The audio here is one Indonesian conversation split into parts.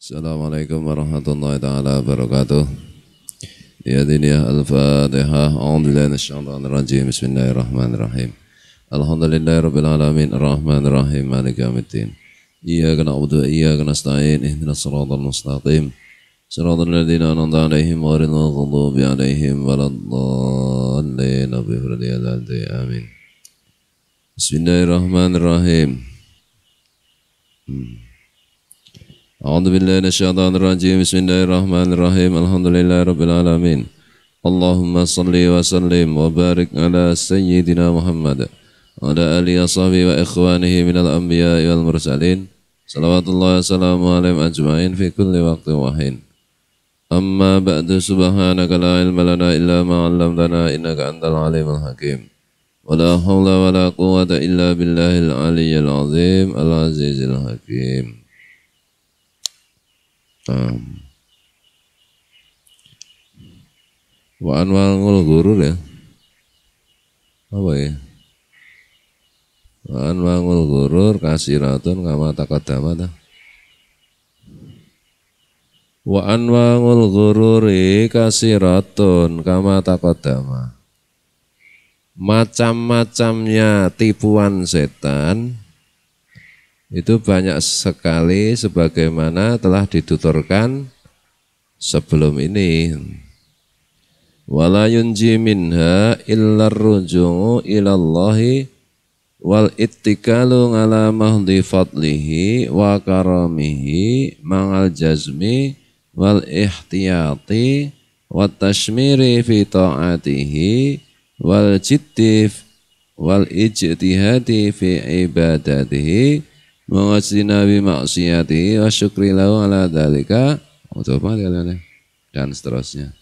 Assalamualaikum warahmatullahi taala wabarakatuh. Ya diniyah al-Fatihah. A'udzubillahi minasyaitonir rajim. Bismillahirrahmanirrahim. Alhamdulillahirabbil alamin arrahmanir rahim maliki yaumiddin. Iyyaka na'budu wa iyyaka nasta'in. Ihdinas siratal mustaqim. Siratal ladzina an'amta 'alaihim ghairil maghdubi 'alaihim waladdallin. Amin. Bismillahirrahmanirrahim. A'udzu billahi minasyaitonir rajim. Bismillahirrahmanirrahim. Alhamdulillahirabbil alamin. Allahumma shalli wa sallim wa barik ala sayyidina Muhammad wa ala alihi washabihi wa ikhwanihi minal anbiya'i wal mursalin. Salawatullahi wa salamu alaihim ajma'in fi kulli waqtin wa hin. Amma ba'du, subhanaka la ilma lana illa ma 'allamtana innaka antal alimul hakim. Wa la haula wa la quwwata illa billahil aliyyil azim al azizil hakim. Wa anwa'ul ghurur ya. Apa ya? Wa anwa'ul ghurur kasiratun kama taqaddama ta. Wa anwa'ul ghururi kasiratun kama taqaddama. Macam-macamnya tipuan setan itu banyak sekali sebagaimana telah dituturkan sebelum ini. Wala yunji minha illa ruju'u ilallahi wal ittikalu ala mahdi fadlihi wa karamihi ma'al jazmi wal ihtiyati wat tashmiri fi ta'atihi wal jiddi wal ijtihadi fi ibadatihi mengajina bi maksiyatihi wa syukri lahu ala dhalika dan seterusnya.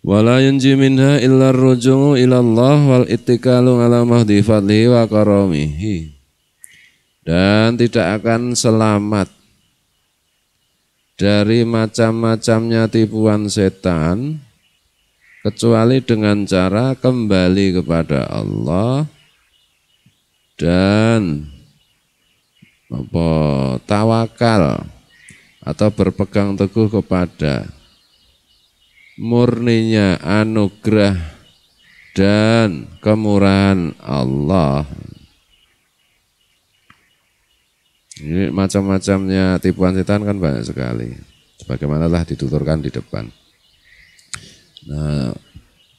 Wala yunji minha illa ruju'u ilallah wal ittikalu ala mahdi fadlihi wa karamihi. Dan tidak akan selamat dari macam-macamnya tipuan setan kecuali dengan cara kembali kepada Allah dan tawakal atau berpegang teguh kepada murninya anugerah dan kemurahan Allah. Ini macam-macamnya tipuan setan kan banyak sekali, sebagaimana telah dituturkan di depan. Nah,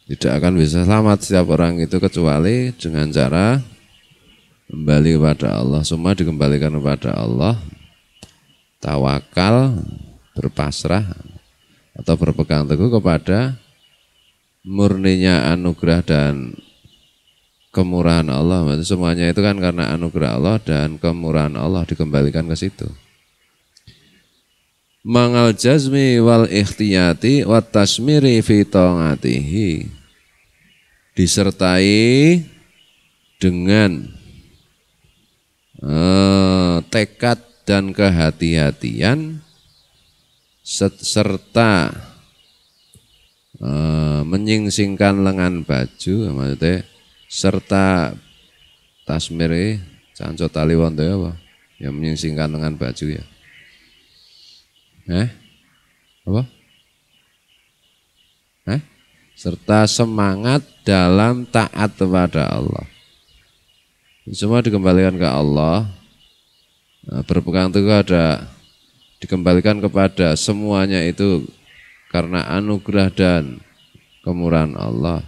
tidak akan bisa selamat setiap orang itu kecuali dengan cara kembali kepada Allah. Semua dikembalikan kepada Allah, tawakal, berpasrah atau berpegang teguh kepada murninya anugerah dan kemurahan Allah. Maksudnya semuanya itu kan karena anugerah Allah dan kemurahan Allah, dikembalikan ke situ. Mangal jazmi wal ikhtiyati wat tasmiri fi ta'atihi, disertai dengan tekad dan kehati-hatian serta menyingsingkan lengan baju, maksudnya serta tasmiri canco tali wonten apa? Ya menyingsingkan lengan baju ya. Apa? Serta semangat dalam taat kepada Allah. Semua dikembalikan ke Allah, berpegang teguh dikembalikan kepada semuanya itu karena anugerah dan kemurahan Allah,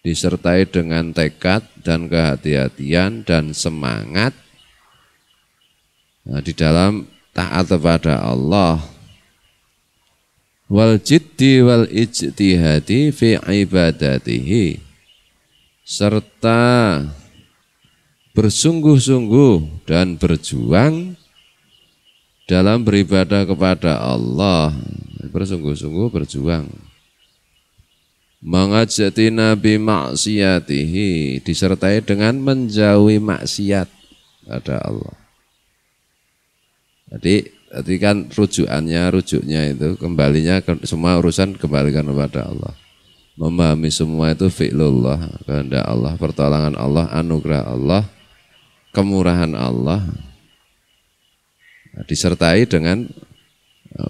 disertai dengan tekad dan kehati-hatian dan semangat di dalam taat kepada Allah. Wal jiddi wal ijtihadi fi ibadatihi, serta bersungguh-sungguh dan berjuang dalam beribadah kepada Allah. Bersungguh-sungguh berjuang. Mengajati nabi maksiyatihi, disertai dengan menjauhi maksiat pada Allah. Jadi kan rujuknya itu kembalinya semua urusan kembalikan kepada Allah. Memahami semua itu fi'lullah, kehendak Allah, pertolongan Allah, anugerah Allah, kemurahan Allah. disertai dengan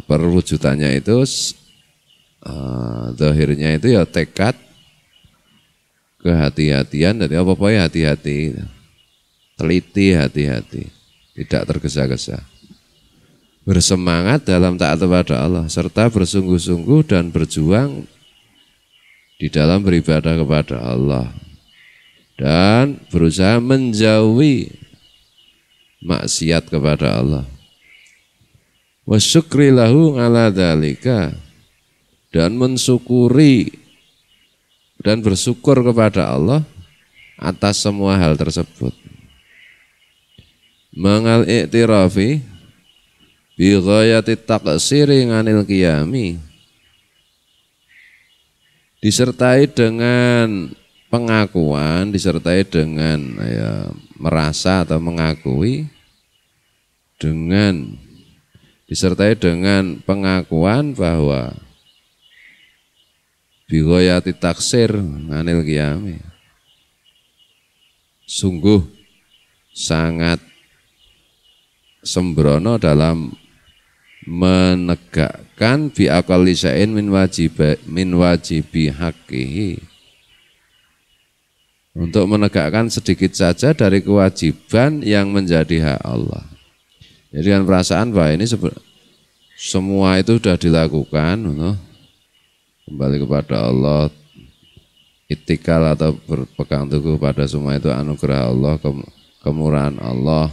perwujudannya itu zahirnya itu ya tekad, kehati-hatian, jadi apa-apa ya hati-hati, teliti, hati-hati, tidak tergesa-gesa, bersemangat dalam taat kepada Allah, serta bersungguh-sungguh dan berjuang di dalam beribadah kepada Allah, dan berusaha menjauhi maksiat kepada Allah. Wa syukri lahu ala dzalika, dan mensyukuri dan bersyukur kepada Allah atas semua hal tersebut. Mangal i'tirafi bi ghayati taqsiri nganil qiyami, disertai dengan pengakuan, disertai dengan merasa atau mengakui, disertai dengan pengakuan bahwa bighayati taksir anil qiyami, sungguh sangat sembrono dalam menegakkan bi aqalli syai'in min wajibi haqqihi, untuk menegakkan sedikit saja dari kewajiban yang menjadi hak Allah. Jadi dengan perasaan bahwa ini semua itu sudah dilakukan, kembali kepada Allah, itikal atau berpegang teguh pada semua itu anugerah Allah, kemurahan Allah,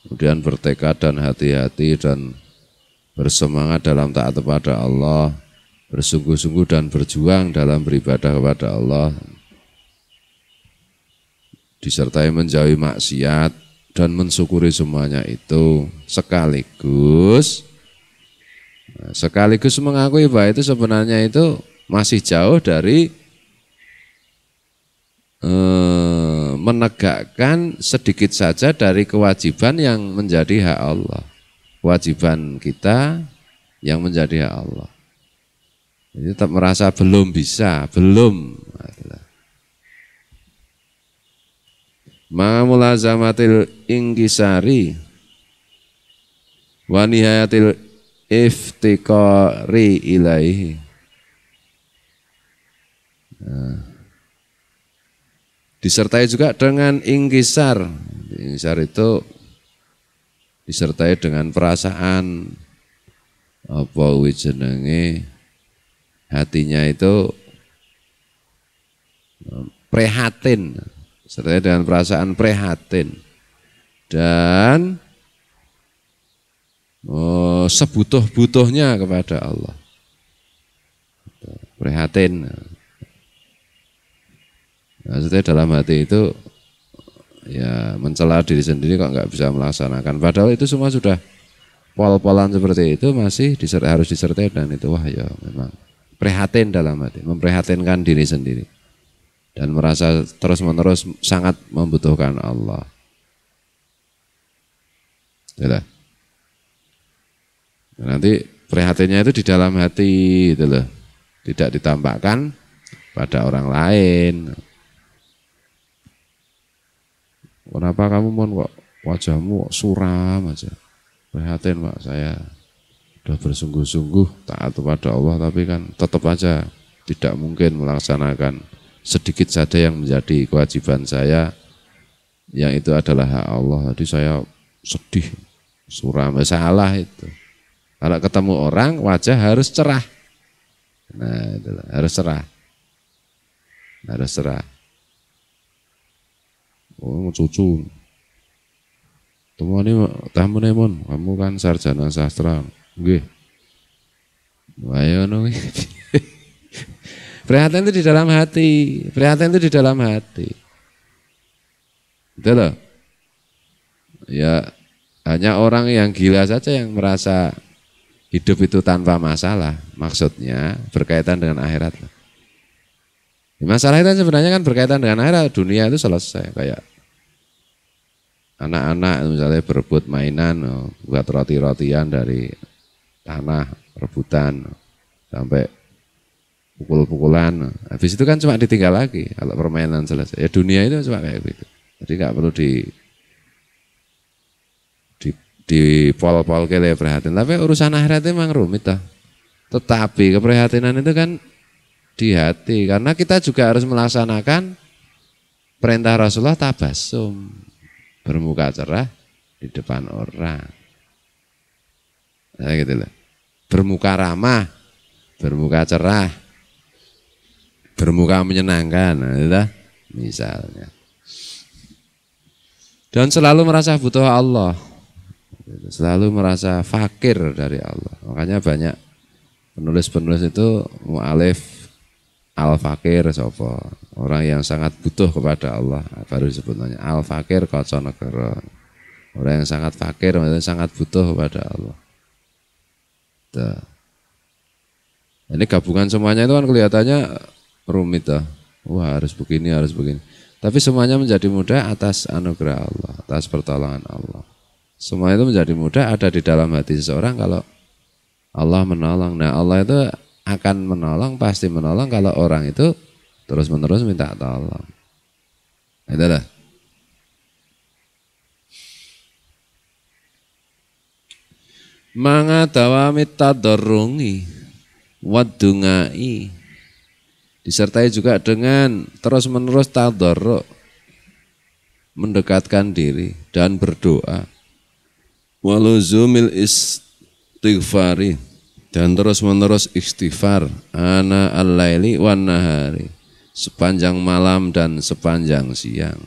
kemudian bertekad dan hati-hati dan bersemangat dalam taat kepada Allah, bersungguh-sungguh dan berjuang dalam beribadah kepada Allah, disertai menjauhi maksiat dan mensyukuri semuanya itu, sekaligus mengakui bahwa itu sebenarnya itu masih jauh dari menegakkan sedikit saja dari kewajiban yang menjadi hak Allah, kewajiban kita yang menjadi hak Allah. Jadi tetap merasa belum bisa, belum. Ma'amulazamatil ingkisari wa nihayatil iftiqari ilaihi. Disertai juga dengan ingkisar. Ingkisar itu disertai dengan perasaan apa jenenge, hatinya itu prihatin, disertai dengan perasaan prihatin dan sebutuh-butuhnya kepada Allah, prihatin. Maksudnya dalam hati itu ya mencela diri sendiri kok nggak bisa melaksanakan, padahal itu semua sudah pol-polan seperti itu masih harus disertai dan itu wah ya memang prihatin dalam hati, memprihatinkan diri sendiri dan merasa terus-menerus sangat membutuhkan Allah. Yalah. Nanti prihatinnya itu di dalam hati gitu loh, tidak ditampakkan pada orang lain. Kenapa kamu kok wajahmu suram aja? Prihatin Pak, saya sudah bersungguh-sungguh taat kepada Allah, tapi kan tetap aja tidak mungkin melaksanakan sedikit saja yang menjadi kewajiban saya, yang itu adalah hak Allah. Jadi saya sedih, suram, salah itu. Kalau ketemu orang wajah harus cerah. Nah, itulah, harus cerah. Harus cerah. Oh, cucu. Temune mon, kamu kan sarjana sastra. Nggih. Ayo ngono. Prihatin itu di dalam hati. Prihatin itu di dalam hati. Itu loh. Ya, hanya orang yang gila saja yang merasa hidup itu tanpa masalah, maksudnya berkaitan dengan akhirat. Masalah itu sebenarnya kan berkaitan dengan akhirat, dunia itu selesai. Kayak anak-anak misalnya berebut mainan, buat roti-rotian dari tanah, rebutan, sampai pukul-pukulan. Habis itu kan cuma ditinggal lagi kalau permainan selesai. Ya dunia itu cuma kayak gitu. Jadi nggak perlu di pol-pol kele prihatin. Tapi urusan akhirat memang rumit toh. Tetapi keprihatinan itu kan di hati, karena kita juga harus melaksanakan perintah Rasulullah tabassum, bermuka cerah di depan orang. Nah, gitu loh. Bermuka ramah, bermuka cerah, bermuka menyenangkan, nah, misalnya. Dan selalu merasa butuh Allah, selalu merasa fakir dari Allah. Makanya banyak penulis-penulis itu mu'alif al-fakir sapa, orang yang sangat butuh kepada Allah, baru disebut namanya al-fakir kaca negara. Orang yang sangat fakir maksudnya sangat butuh kepada Allah. Tuh. Ini gabungan semuanya itu kan kelihatannya rumit toh. Wah, harus begini, harus begini. Tapi semuanya menjadi mudah atas anugerah Allah, atas pertolongan Allah. Semua itu menjadi mudah ada di dalam hati seseorang kalau Allah menolong. Nah, Allah itu akan menolong, pasti menolong kalau orang itu terus-menerus minta tolong. Itulah. Manga dawamit tadarrungi wadungai, disertai juga dengan terus-menerus tadarruk, mendekatkan diri dan berdoa. Waluzumil istighfari, dan terus-menerus istighfar ana al-laili wan nahari, sepanjang malam dan sepanjang siang.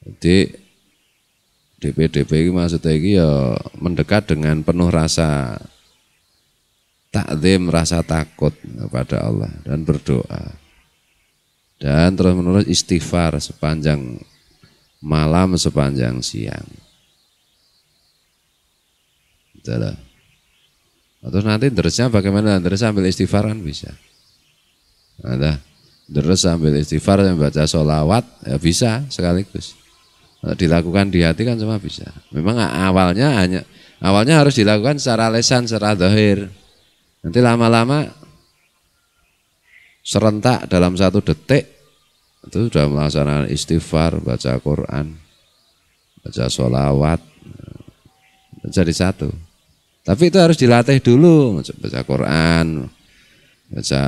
Jadi DP-DP ini maksudnya ini ya mendekat dengan penuh rasa takzim, rasa takut kepada Allah dan berdoa. Dan terus-menerus istighfar sepanjang malam, sepanjang siang. Itulah. Terus nanti deresnya bagaimana? Deres sambil istighfar kan bisa. Ada deres sambil istighfar yang baca sholawat ya bisa sekaligus. Dilakukan di hati kan semua bisa. Memang awalnya harus dilakukan secara lesan, secara zahir. Nanti lama-lama serentak dalam 1 detik itu sudah melaksanakan istighfar, baca Quran, baca sholawat, jadi satu. Tapi itu harus dilatih dulu, baca Quran, baca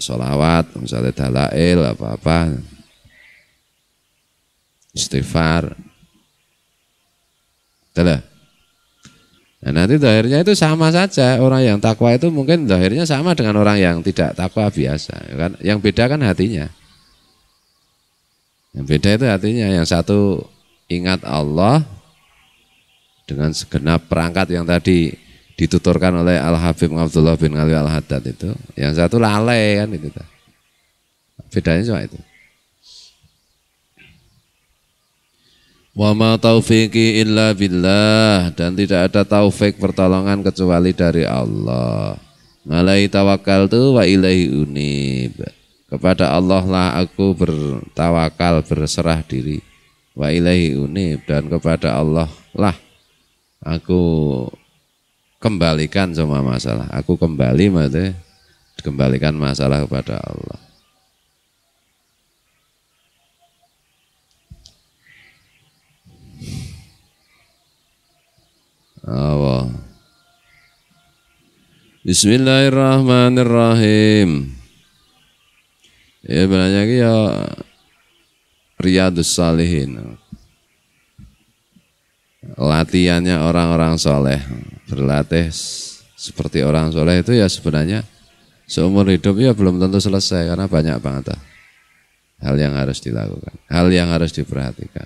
sholawat, misalnya dalail apa-apa, istighfar. Itulah. Nah, nanti zahirnya itu sama saja. Orang yang takwa itu mungkin zahirnya sama dengan orang yang tidak takwa biasa. Yang beda kan hatinya. Yang beda itu hatinya. Yang satu ingat Allah dengan segenap perangkat yang tadi dituturkan oleh Al-Habib Abdullah bin Ali Al-Haddad itu. Yang satu lalai kan itu. Bedanya cuma itu. Wa ma taufiqi illa billah, dan tidak ada taufik pertolongan kecuali dari Allah. Alaihi tawakkaltu wa ilaihi unib. Kepada Allah lah aku bertawakal, berserah diri. Wa ilaihi unib, dan kepada Allah lah aku kembalikan semua masalah. Aku kembali maksudnya kembalikan masalah kepada Allah. Allah. Bismillahirrahmanirrahim. Ya banyak ya Riyadus Shalihin. Latihannya orang-orang soleh, berlatih seperti orang soleh itu ya sebenarnya seumur hidup ya belum tentu selesai karena banyak banget hal yang harus dilakukan, hal yang harus diperhatikan.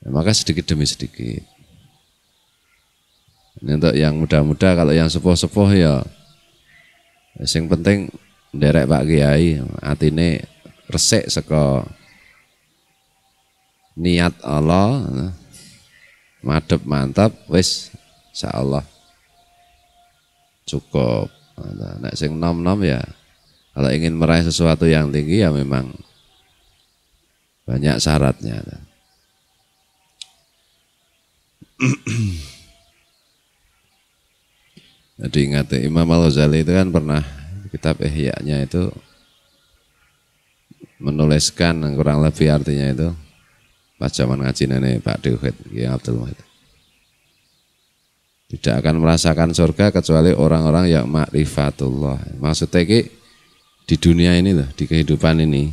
Ya, maka sedikit demi sedikit. Ini untuk yang muda-muda, kalau yang sepuh-sepuh ya yang penting nderek Pak Kiai, atine resik saka niat Allah, madhep mantap, wis insyaallah cukup. Nek sing nom-nom ya kalau ingin meraih sesuatu yang tinggi ya memang banyak syaratnya. Jadi ingat Imam Al-Ghazali itu kan pernah kitab Ihya-nya itu menuliskan kurang lebih artinya itu pas zaman ngaji nenek Pak Dewet, Kiai Abdul Wahid. Tidak akan merasakan surga kecuali orang-orang yang ma'rifatullah. Maksudnya di dunia ini loh, di kehidupan ini.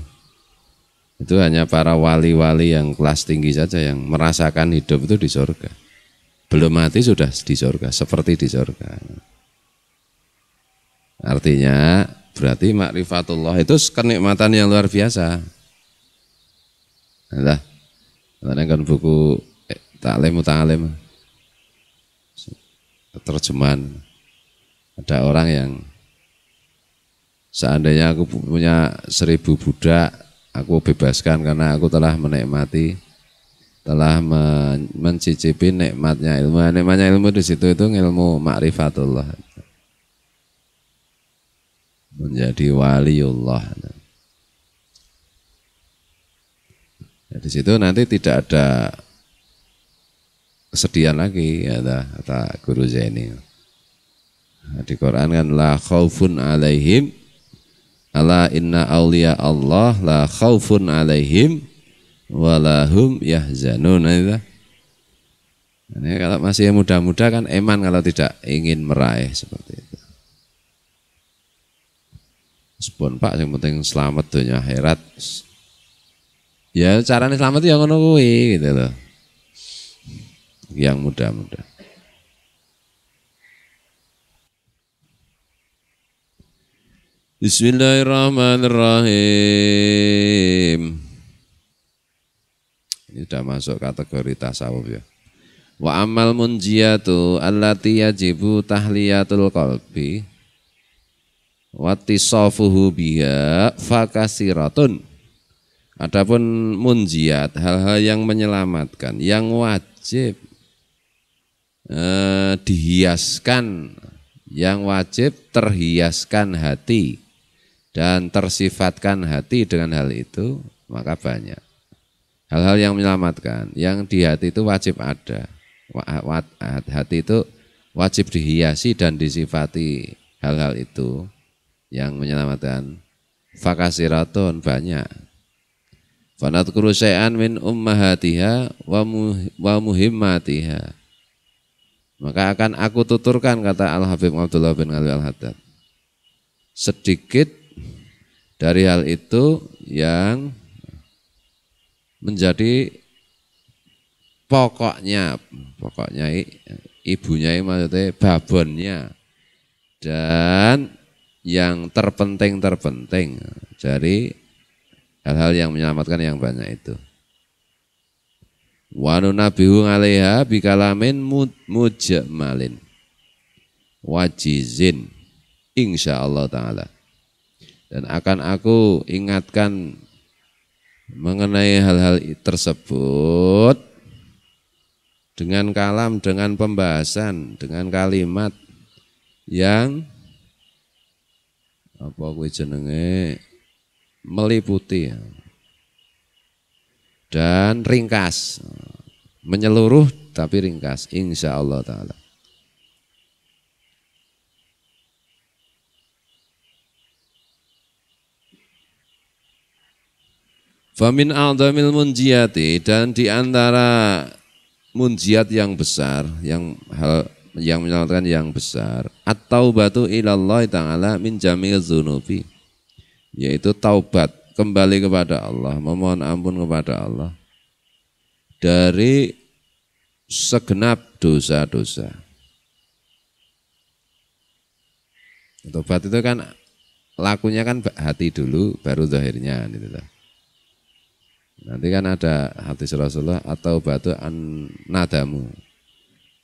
Itu hanya para wali-wali yang kelas tinggi saja yang merasakan hidup itu di surga. Belum mati sudah di surga, seperti di surga. Artinya berarti ma'rifatullah itu kenikmatan yang luar biasa. Nah, kan buku Ta'lim Muta'alim, terjemahan. Ada orang yang seandainya aku punya 1000 budak, aku bebaskan karena aku telah menikmati, telah mencicipi nikmatnya ilmu. Nikmatnya ilmu di situ itu ilmu ma'rifatullah. Menjadi waliullah. Ya, di situ nanti tidak ada kesedihan lagi, kata Guru Zaini. Di Quran kan la khaufun alaihim ala inna awliya Allah la khaufun alaihim walahum yahzanun. Ini kalau masih muda-muda kan eman kalau tidak ingin meraih seperti itu. Sepon Pak, yang penting selamat dunia akhirat. Ya caranya selamat ya ngono kuwi gitu loh. Yang muda-muda. Bismillahirrahmanirrahim. Ini sudah masuk kategori tasawuf ya. Wa amal munjiyatu allati yajibu tahliyatul qalbi wattisafuhu biha fakasiratun. Adapun munjiat, hal-hal yang menyelamatkan, yang wajib dihiaskan, yang wajib terhiaskan hati dan tersifatkan hati dengan hal itu, maka banyak. Hal-hal yang menyelamatkan, yang di hati itu wajib ada. Hati itu wajib dihiasi dan disifati hal-hal itu yang menyelamatkan. Fakasiratun, banyak. Fanadkuru syai'an min ummahatiha wa muhimmatiha. Maka akan aku tuturkan, kata Al-Habib Abdullah bin Ali Al-Haddad, sedikit dari hal itu yang menjadi pokoknya ibunya, maksudnya babonnya, dan yang terpenting dari hal-hal yang menyelamatkan yang banyak itu. Wa nunabihu 'alaiha bikalamin mujmalin wajizin insyaallah taala. Dan akan aku ingatkan mengenai hal-hal tersebut dengan kalam, dengan pembahasan, dengan kalimat yang apa kuwi jenenge meliputi dan ringkas, menyeluruh tapi ringkas insyaallah taala. Famin a'dhamil munjiyati, dan di antara munjiat yang besar, yang hal yang menyelamatkan yang besar, at-taubatu ilallah ta'ala min jami'il dzunubi, yaitu taubat, kembali kepada Allah, memohon ampun kepada Allah dari segenap dosa-dosa. Taubat itu kan lakunya kan hati dulu, baru zahirnya gitu. Nanti kan ada hadis Rasulullah atau batu an nadamu.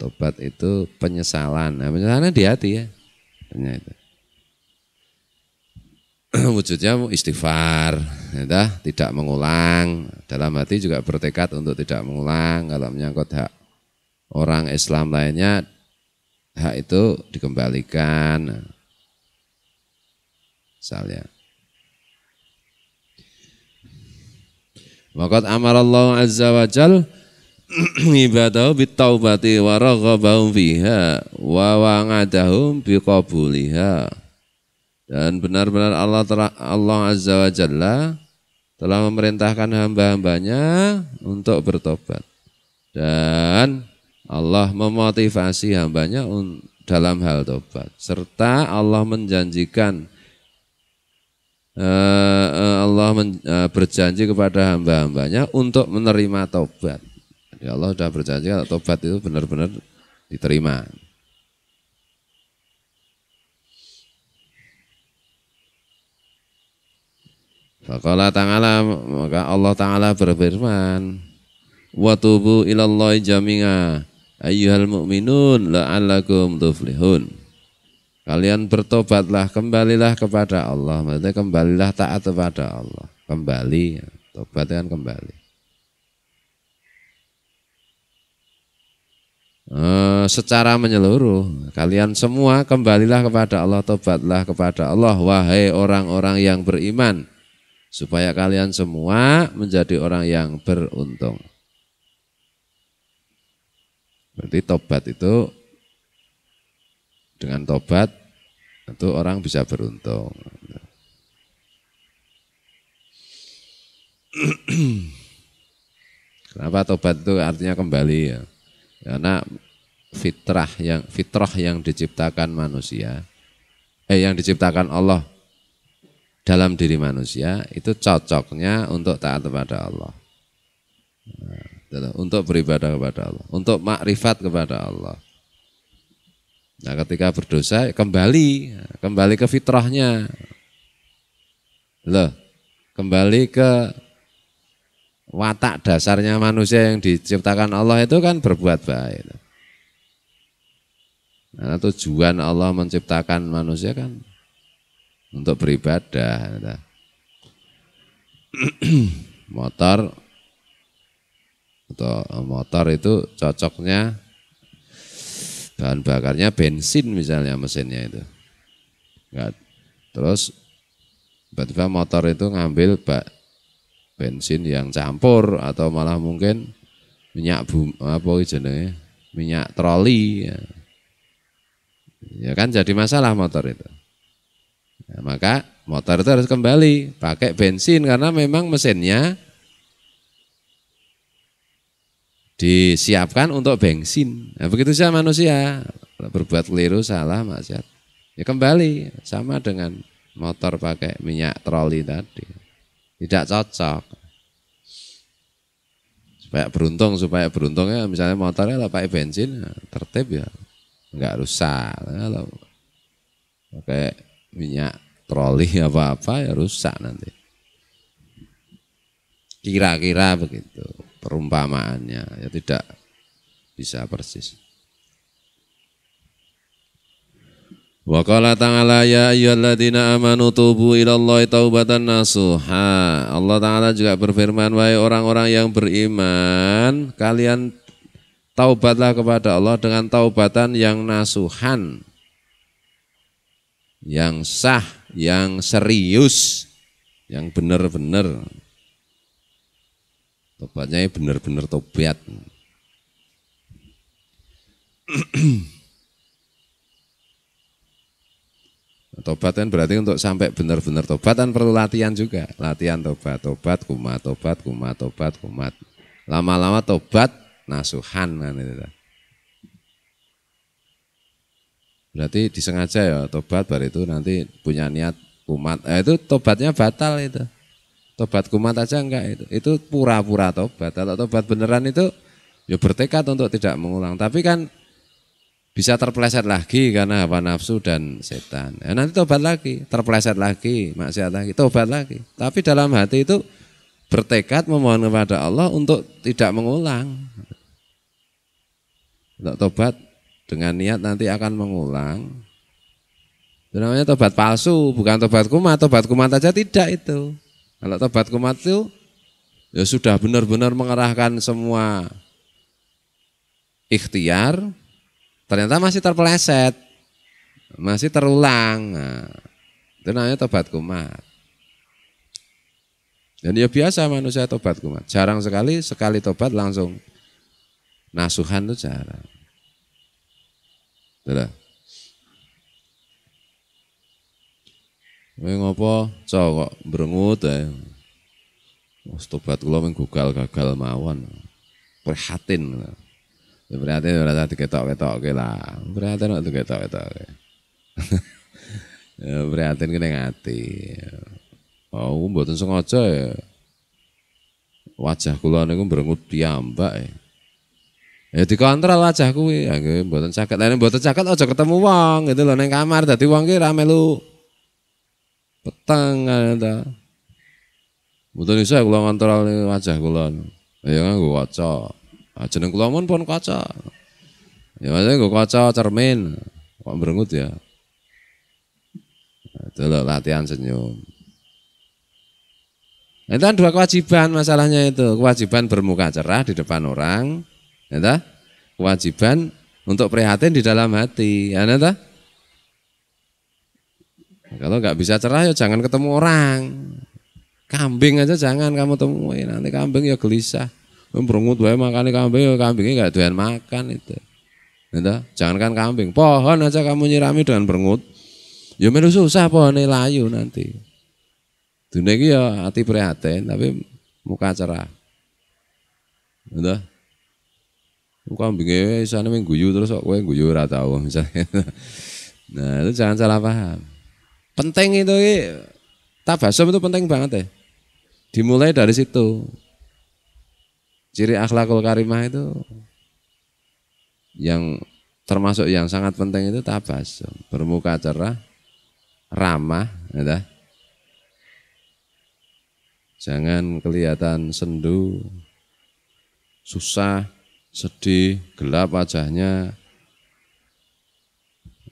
Tobat itu penyesalan. Nah, penyesalan di hati ya. Itu. Wujudnya istighfar, ya, tidak mengulang. Dalam hati juga bertekad untuk tidak mengulang. Kalau menyangkut hak orang Islam lainnya, hak itu dikembalikan. Misalnya. Waqad amarallahu azza wa jal ibadahu bitaubati wa raghabahum fiha wa wa'adahum biqabuliha. Dan benar-benar Allah azza wa jalla telah memerintahkan hamba-hambanya untuk bertobat. Dan Allah memotivasi hambanya dalam hal tobat. Serta Allah menjanjikan, berjanji kepada hamba-hambanya untuk menerima tobat. Jadi Allah sudah berjanji kalau tobat itu benar-benar diterima. Faqala ta'ala, maka Allah Ta'ala berfirman, wa tubu ilallahi jami'a ayyuhal mu'minun la'allakum tuflihun. Kalian bertobatlah, kembalilah kepada Allah. Maksudnya kembalilah taat kepada Allah. Kembali, tobat kan kembali. Secara menyeluruh, kalian semua kembalilah kepada Allah, tobatlah kepada Allah, wahai orang-orang yang beriman, supaya kalian semua menjadi orang yang beruntung. Berarti tobat itu, dengan tobat itu orang bisa beruntung. Kenapa tobat itu artinya kembali ya? Karena fitrah yang diciptakan manusia, yang diciptakan Allah dalam diri manusia itu cocoknya untuk taat kepada Allah, untuk beribadah kepada Allah, untuk makrifat kepada Allah. Nah, ketika berdosa kembali ke fitrahnya, kembali ke watak dasarnya manusia yang diciptakan Allah itu kan berbuat baik. Nah, tujuan Allah menciptakan manusia kan untuk beribadah. Motor itu cocoknya bahan bakarnya bensin misalnya, mesinnya itu. Terus tiba-tiba motor itu ngambil bensin yang campur atau malah mungkin minyak minyak troli ya kan jadi masalah motor itu. Nah, maka motor itu harus kembali pakai bensin karena memang mesinnya disiapkan untuk bensin. Nah, begitu saja manusia berbuat keliru, salah, maksiat, ya kembali sama dengan motor pakai minyak troli tadi. Tidak cocok. Supaya beruntungnya misalnya motornya kalau pakai bensin tertib ya, enggak rusak. Kalau pakai minyak troli apa-apa ya rusak nanti. Kira-kira begitu perumpamaannya, ya tidak bisa persis. Wa qala ta'ala ya ayyuhalladzina amanu tubu ilallahi taubatan nasuha. Allah Ta'ala juga berfirman, wahai orang-orang yang beriman, kalian taubatlah kepada Allah dengan taubatan yang nasuhan, yang sah, yang serius, yang benar-benar. Tobatnya benar-benar tobat. Tobat kan berarti untuk sampai benar-benar tobat kan perlu latihan juga. Latihan tobat, kumat. Lama-lama tobat nasuhan kan itu. Berarti disengaja ya tobat, baru itu nanti punya niat kumat. Itu tobatnya batal itu. Tobat kumat aja enggak itu. Itu pura-pura tobat. Kalau tobat beneran itu ya bertekad untuk tidak mengulang. Tapi kan bisa terpeleset lagi karena hawa nafsu dan setan. Ya, nanti tobat lagi, terpeleset lagi, maksiat lagi, tobat lagi. Tapi dalam hati itu bertekad memohon kepada Allah untuk tidak mengulang. Untuk tobat dengan niat nanti akan mengulang. Itu namanya tobat palsu, bukan tobat kumat. Tobat kumat aja tidak itu. Kalau tobat kumat itu ya sudah benar-benar mengerahkan semua ikhtiar, ternyata masih terpeleset, masih terulang. Nah, itu namanya tobat kumat. Dan ya biasa manusia tobat kumat. Jarang sekali tobat langsung nasuhan itu jarang. Betul. Kowe ngopo cowok brengut ae. tobat kula mung gagal mawon. Prihatin. Ya prihatin ora diketok-ketokke lah. Prihatin kok diketok-ketokke. Ya prihatin kene ngati. Oh, mboten sengaja ya. Wajah kula niku mbrengut piyambak ya. Ya dikontrol wajah kuwi, ya nggih mboten saged. Lah mboten saged aja ketemu wong gitu lho ning kamar dadi wong ki ra melu peteng ta. Mboten iso kula ngontrol wajah kula. Ya nganggo kaca. Jeneng kula pun kaca. Ya maksudnya nggo kaca cermin. Kok mbrengut ya. Itu lho latihan senyum. Itu kan dua kewajiban masalahnya itu. Kewajiban bermuka cerah di depan orang. Ya, kewajiban untuk prihatin di dalam hati. Ya, ya, kalau nggak bisa cerah ya jangan ketemu orang. Kambing aja jangan kamu temui. Nanti kambing ya gelisah. Berengut wae makane kambing ya kambingnya nggak doyan makan itu. Ya, jangankan kambing. Pohon aja kamu nyirami dengan berengut. Ya melu susah pohonnya layu nanti. Dunia ini ya hati prihatin tapi muka cerah. Udah. Kambingnya sana mengguyu terus kok kowe guyu ora tau misalnya. Nah, itu jangan salah paham. Penting itu tabasum itu penting banget ya. Dimulai dari situ. Ciri akhlakul karimah itu yang termasuk yang sangat penting itu tabasum, bermuka cerah, ramah, ya. Jangan kelihatan sendu, susah, sedih, gelap wajahnya.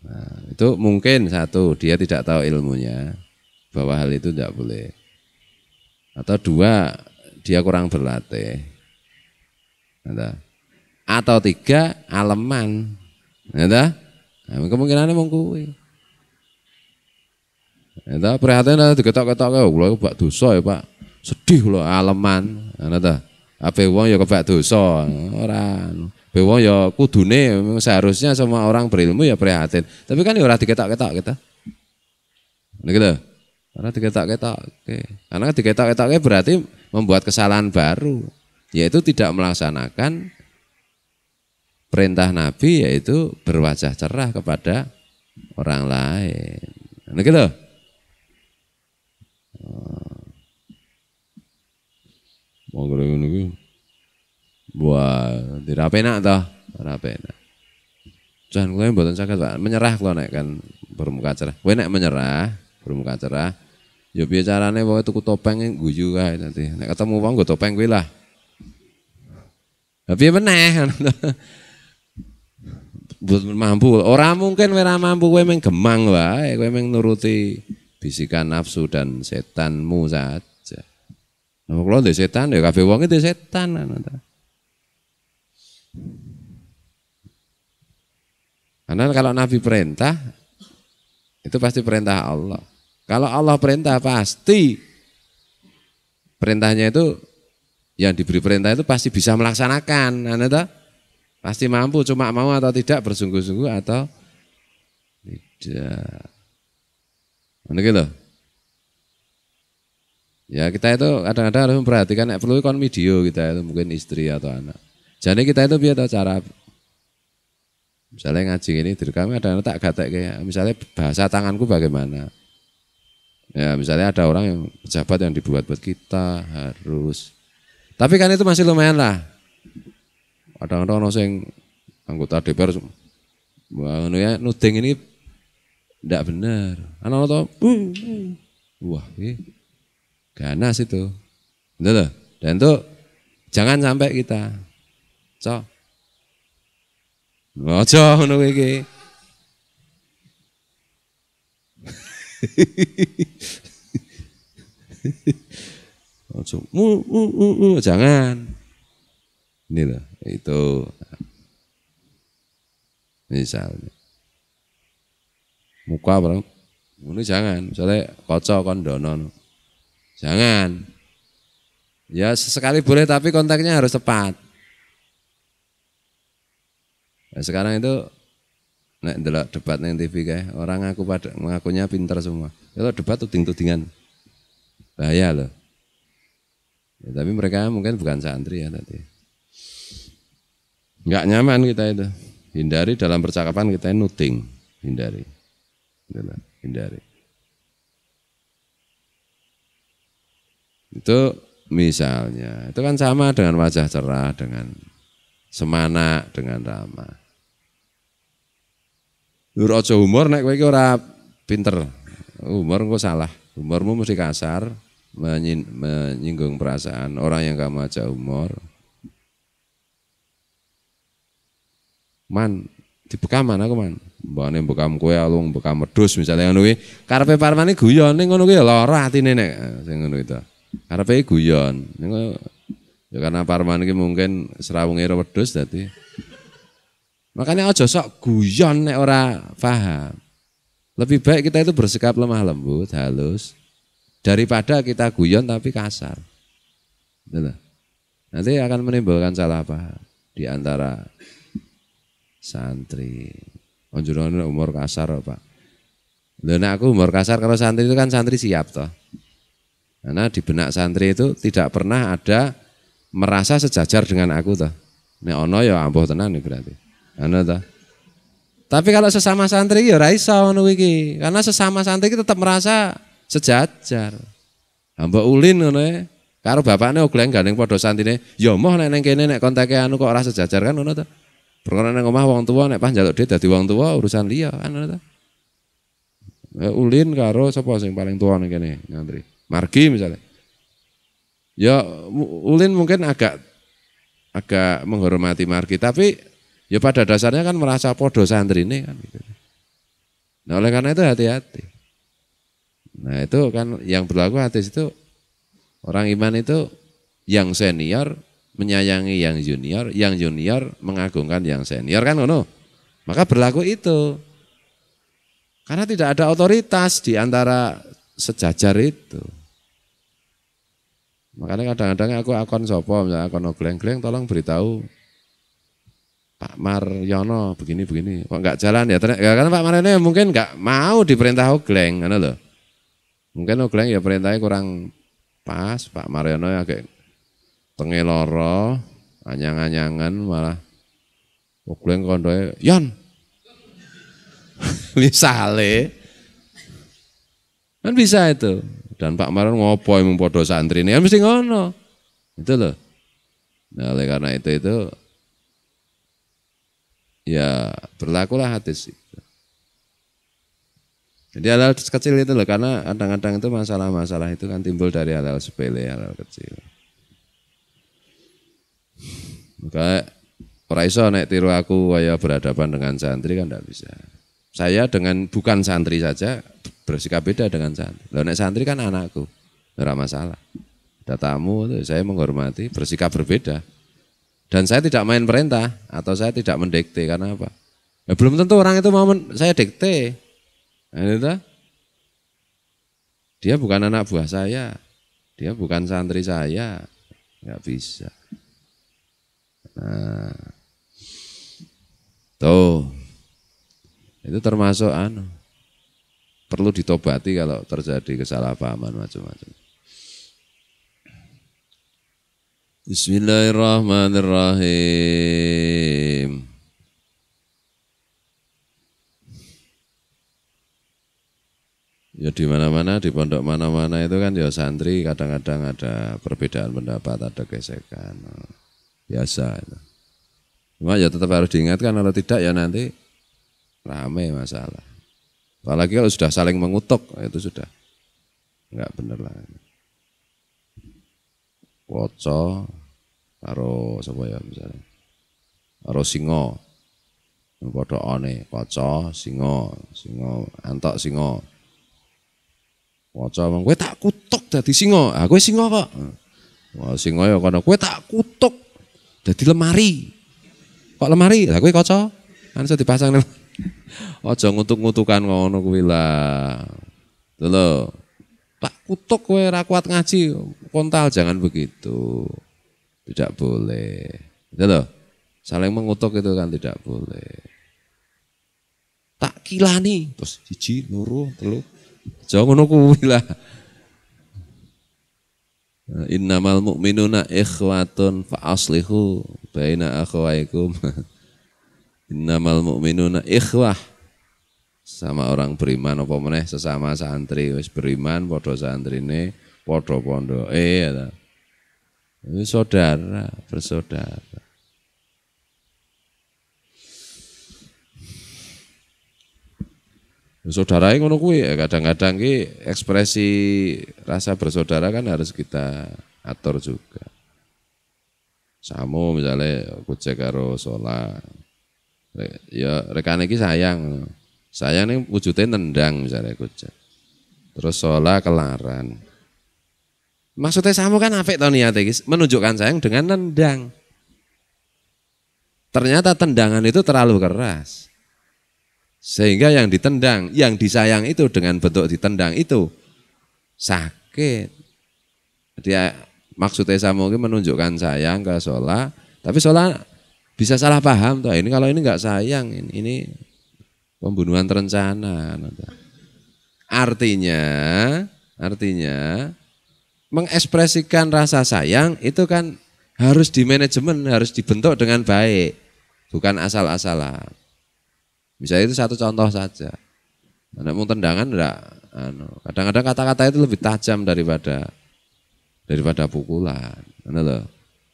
Nah, itu mungkin satu, dia tidak tahu ilmunya bahwa hal itu tidak boleh. Atau dua, dia kurang berlatih. Atau tiga, aleman. Nah, kemungkinannya mau kuwi. Prihatin digetok-getok kula bak dosa ya, Pak. Sedih lho aleman. Ngono ta. Ape wong ya kebak dosa. Ora. Ape wong ya kudune seharusnya semua orang berilmu ya prihatin. Tapi kan ya ora diketok-ketok kita. Niki lho. Ora diketok-ketok. Karena diketok-ketoknya berarti membuat kesalahan baru, yaitu tidak melaksanakan perintah Nabi yaitu berwajah cerah kepada orang lain. Niki lho. Wong ngono iki. Wah, tidak penak toh, ora penak. Jangan kowe mboten saged, Pak. Menyerah kula nek kan bermuka cerah. Kowe nek menyerah, bermuka cerah, ya piye carane wae tuku topeng guyu kae nanti. Nek ketemu wong nggo topeng kuwi lah. Lah piye meneh? Mboten mampu. Ora mungkin kowe ora mampu, kowe meng gemang wae, kowe meng nuruti bisikan nafsu dan setanmu saja. Nah, kalau ada setan, ya kabeh wong itu setan. Karena kalau Nabi perintah, itu pasti perintah Allah. Kalau Allah perintah pasti perintahnya itu, yang diberi perintah itu pasti bisa melaksanakan. Pasti mampu, cuma mau atau tidak, bersungguh-sungguh atau tidak. Mana gitu? Ya kita itu kadang-kadang harus memperhatikan, perlu kon video kita itu mungkin istri atau anak. Jadi kita itu biar cara, misalnya ngaji ini direkam ada tak gatek kayak, misalnya bahasa tanganku bagaimana. Ya misalnya ada orang yang pejabat yang dibuat buat kita harus. Tapi kan itu masih lumayan lah. Kadang-kadang yang anggota DPR, ya nuding ini tidak benar. Anak atau wah ganas itu. Betul. Dan itu jangan sampai kita ojo ngono iki. Ojo jangan. Ini loh, itu misalnya muka barang ini jangan, misalnya kaca kondono. Jangan. Ya sesekali boleh tapi kontaknya harus tepat. Nah, sekarang itu nek ndelok debat nang TV kae, orang mengakunya pintar semua. Kalau debat tuding-tudingan. Bahaya loh. Ya, tapi mereka mungkin bukan santri ya tadi. Enggak nyaman kita itu. Hindari dalam percakapan kita nuting, hindari. Hindari. Itu misalnya, itu kan sama dengan wajah cerah, dengan semana, dengan ramah. Lur aja humor nek kowe iki ora pinter. Humor engko salah. Humormu mesti kasar, menyinggung perasaan orang yang kamu ajak humor. Man, dibekaman aku man. Mbane bekam kowe alung bekam wedhus misalnya ngono kuwi. Karepe parmane guyon ning ngono kuwi ya lara atine nek sing ngono itu. Karepe guyon. Ya karena parman iki mungkin serawunge wedhus dadi. Makanya aja sok guyon nek ora paham. Lebih baik kita itu bersikap lemah lembut, halus daripada kita guyon tapi kasar. Betul. Nanti akan menimbulkan salah paham di antara santri. Onjurane umur kasar Pak. Lha nek aku umur kasar kalau santri itu kan santri siap toh. Karena di benak santri itu tidak pernah ada merasa sejajar dengan aku toh. Nek ono ya ampuh tenan nih berarti. Ana toh. Tapi kalau sesama santri ya ora iso ngono iki. Karena sesama santri tetap merasa sejajar. Mbok ulin ngono e. Karo bapakne ogleng gandeng padha santrine, ya moh nek nang kene nek konteke anu kok ora sejajar kan ngono to. Perkara nang omah wong tua nek pas njaluk dhek dadi wong tua urusan liya kan ngono to. Ulin karo sapa sing paling tua nang kene ngantri. Margi misalnya. Ya ulin mungkin agak menghormati margi tapi ya pada dasarnya kan merasa podo santri ini kan gitu. Nah oleh karena itu hati-hati. Nah itu kan yang berlaku hadis itu orang iman itu yang senior menyayangi yang junior mengagungkan yang senior kan ngono. Maka berlaku itu. Karena tidak ada otoritas di antara sejajar itu. Makanya kadang-kadang aku akon sopo, misalnya akon ogleng-gleng tolong beritahu Pak Maryono begini-begini, kok enggak jalan ya? Karena Pak Maryono mungkin enggak mau diperintah ogleng, kan loh. Mungkin ogleng ya perintahnya kurang pas, Pak Maryono ya kayak tenge loro, anyang-anyangan malah ogleng kondoe, Yon, misale, kan bisa itu. Dan Pak Maryono ngopo emang podo santri ini, kan mesti ngono, itu loh. Nah oleh karena itu ya berlakulah hadis itu. Jadi hal-hal kecil itu loh, karena kadang-kadang itu masalah-masalah itu kan timbul dari hal-hal sepele, hal-hal kecil. Maka ora iso nek tiru aku kaya berhadapan dengan santri kan tidak bisa. Saya dengan bukan santri saja bersikap beda dengan santri. Lah nek santri kan anakku, ora masalah. Ada tamu saya menghormati, bersikap berbeda. Dan saya tidak main perintah atau saya tidak mendikte karena apa? Ya, belum tentu orang itu mau saya dikte. Nah, dia bukan anak buah saya, dia bukan santri saya, nggak bisa. Nah, tuh, itu termasuk perlu ditobati kalau terjadi kesalahpahaman macam-macam. Bismillahirrahmanirrahim. Ya di mana-mana, di pondok mana-mana itu kan ya santri kadang-kadang ada perbedaan pendapat, ada gesekan. Biasa itu. Cuma ya tetap harus diingatkan kalau tidak ya nanti rame masalah. Apalagi kalau sudah saling mengutuk itu sudah enggak benar lah. Woco karo sapa ya misalnya. Karo singa. Padha one, kaca, singa antok singa. Waca mong kowe tak kutuk dadi singa. Ah kowe singa kok. Wah singa ya kono kowe tak kutuk dadi lemari. Kok lemari? Lah kowe kaca. Kan iso dipasang ning. Aja ngutuk-ngutukan ngono kuwi lah. Lho. Tak kutuk kowe ora kuat ngaji. Kontal jangan begitu. Tidak boleh. Gitu loh. Saling mengutuk itu kan tidak boleh. Tak kilani terus 1, 2, 3. Jangan ngono kuwi lah. Innamal mu'minuna ikhwatun fa aslihu baina akhwaikum. Innamal mu'minuna ikhwah, sama orang beriman apa meneh sesama santri wis beriman padha santrine padha pondoke ya. Ini saudara, bersaudara. Saudara ngono kuwi kadang-kadang ki ekspresi rasa bersaudara kan harus kita atur juga. Samu misalnya kucek karo Sola. Ya rekane iki sayang. Sayang ning wujude nendang misalnya kucek. Terus Sola kelaran. Maksudnya Samu kan apik to niate iki, menunjukkan sayang dengan nendang. Ternyata tendangan itu terlalu keras. Sehingga yang ditendang, yang disayang itu dengan bentuk ditendang itu sakit. Dia maksudnya Samu menunjukkan sayang ke Sola, tapi Sola bisa salah paham tuh. Ini kalau ini nggak sayang, ini pembunuhan terencana. Artinya mengekspresikan rasa sayang itu kan harus dimanajemen, harus dibentuk dengan baik, bukan asal-asalan. Misalnya itu satu contoh saja. Anak mau tendangan enggak, kadang-kadang kata-kata itu lebih tajam daripada pukulan.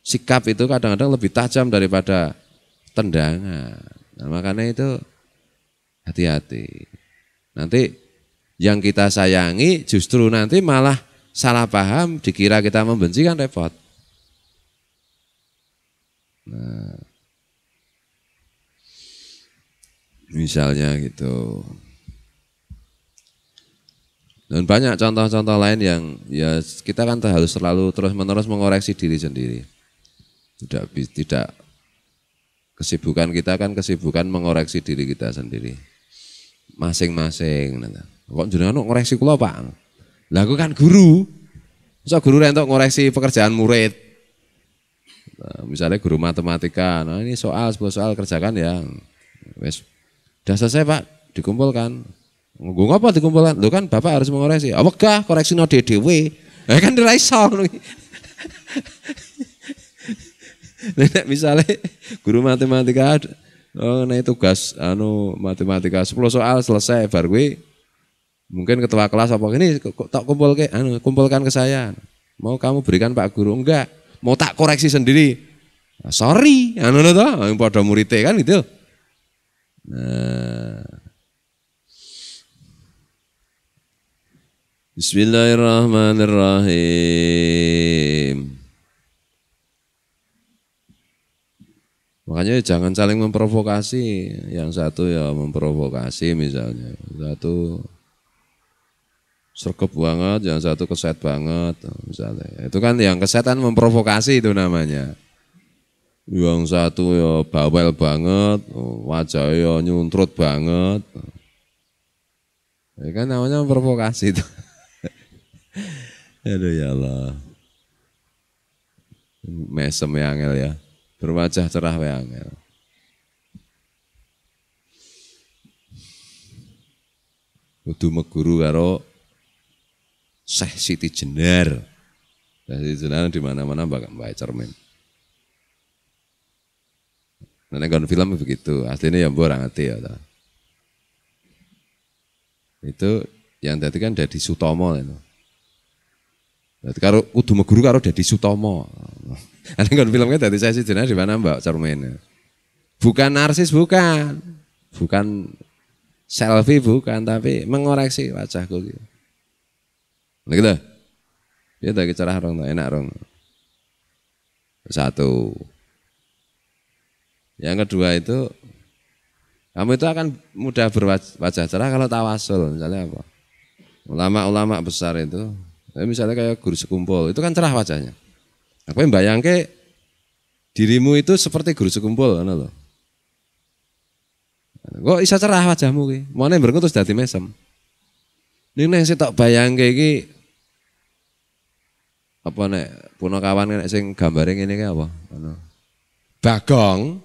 Sikap itu kadang-kadang lebih tajam daripada tendangan. Nah, makanya itu hati-hati. Nanti yang kita sayangi justru nanti malah salah paham, dikira kita membenci kan repot. Nah, misalnya gitu. Dan banyak contoh-contoh lain yang ya kita kan harus selalu terus-menerus mengoreksi diri sendiri. Tidak kesibukan kita kan kesibukan mengoreksi diri kita sendiri. Masing-masing. Kok jenengan ngoreksi kula, Pak? Lah aku kan guru. Masa guru rentok ngoreksi pekerjaan murid. Nah, misalnya guru matematika, nah ini sebuah soal kerjakan ya. Wes udah selesai Pak, dikumpulkan. Nggo apa dikumpulkan? Lho kan Bapak harus mengoreksi. Ah wegah koreksino dhewe. Kan ora iso ngono iki. Nek misalnya guru matematika nek tugas matematika 10 soal selesai bar kuwi mungkin ketua kelas apa ini tak kumpulkan ke saya. Mau kamu berikan Pak Guru? Enggak. Mau tak koreksi sendiri. Sorry, to yang pada muridé kan gitu. Nah. Bismillahirrahmanirrahim. Makanya jangan saling memprovokasi. Yang satu ya memprovokasi misalnya. Satu sergap banget, yang satu keset banget misalnya. Itu kan yang kesetan memprovokasi itu namanya. Yang satu ya bawel banget, wajahnya nyuntrut banget. Ya kan namanya memprovokasi itu. Aduh ya Allah. Mesem ya angel ya. Berwajah cerah ya angel. Kudu meguru karo Syekh Siti Jenar. Siti Jenar di mana-mana mbak cermin. Nek kon film begitu, aslinya ya mbok ora ngerti ya. Itu yang tadi kan Dadi Sutomo itu. Dadi karo kudu meguru karo Dadi Sutomo. Nek kon filmnya Dadi saya Jenar di mana Mbak Cermin. Bukan narsis bukan. Bukan selfie bukan, tapi mengoreksi wajahku gitu. Lagi dah. Dia tadi cerah rong, enak rong. Satu. Yang kedua itu, kamu itu akan mudah berwajah cerah kalau tawasul, misalnya apa? Ulama-ulama besar itu, misalnya kayak guru sekumpul, itu kan cerah wajahnya. Aku yang bayangke dirimu itu seperti guru sekumpul, kan loh. Kok bisa cerah wajahmu ki? Mone berku terus dadi mesem. Ning nek sik tok bayangke iki apa nek punakawan nek sing gambare ngene ki apa? Bagong.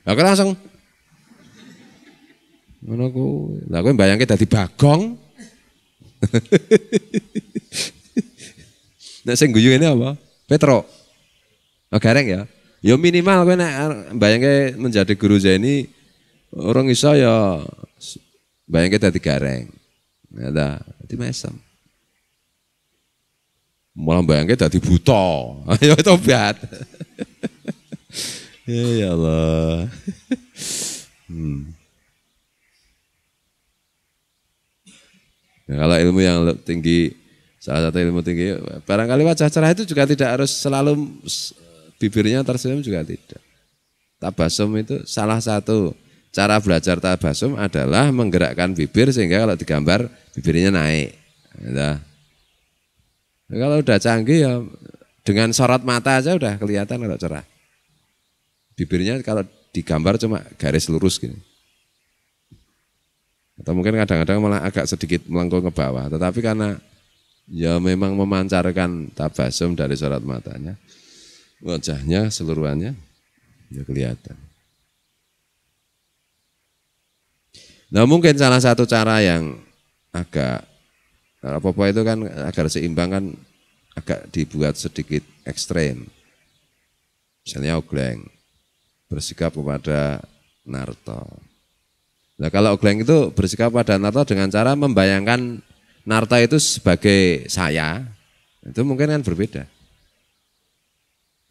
Aku langsung ngono ku. Lah kowe mbayangke dadi Bagong. Nek sing guyu ini apa? Petro. Oh, gareng ya. Ya minimal kowe nek bayangke menjadi guru Zaini orang iso ya bayangke dadi gareng. Ya ta, dadi mesem. Malah bayangke dadi buta. Ayo tobat. Ya Allah. Nah, kalau ilmu yang tinggi, salah satu ilmu tinggi, barangkali wajah cerah itu juga tidak harus selalu bibirnya tersenyum juga tidak. Tabasum itu salah satu cara belajar tabasum adalah menggerakkan bibir sehingga kalau digambar bibirnya naik. Nah, kalau udah canggih ya dengan sorot mata aja udah kelihatan kalau cerah. Bibirnya kalau digambar cuma garis lurus gini. Atau mungkin kadang-kadang malah agak sedikit melengkung ke bawah. Tetapi karena ya memang memancarkan tabasum dari sorot matanya, wajahnya seluruhannya ya kelihatan. Nah mungkin salah satu cara yang agak, apa-apa itu kan agar seimbang kan agak dibuat sedikit ekstrem. Misalnya Ogleng bersikap kepada Narto. Nah kalau Ogleng itu bersikap pada Narto dengan cara membayangkan Narto itu sebagai saya, itu mungkin kan berbeda.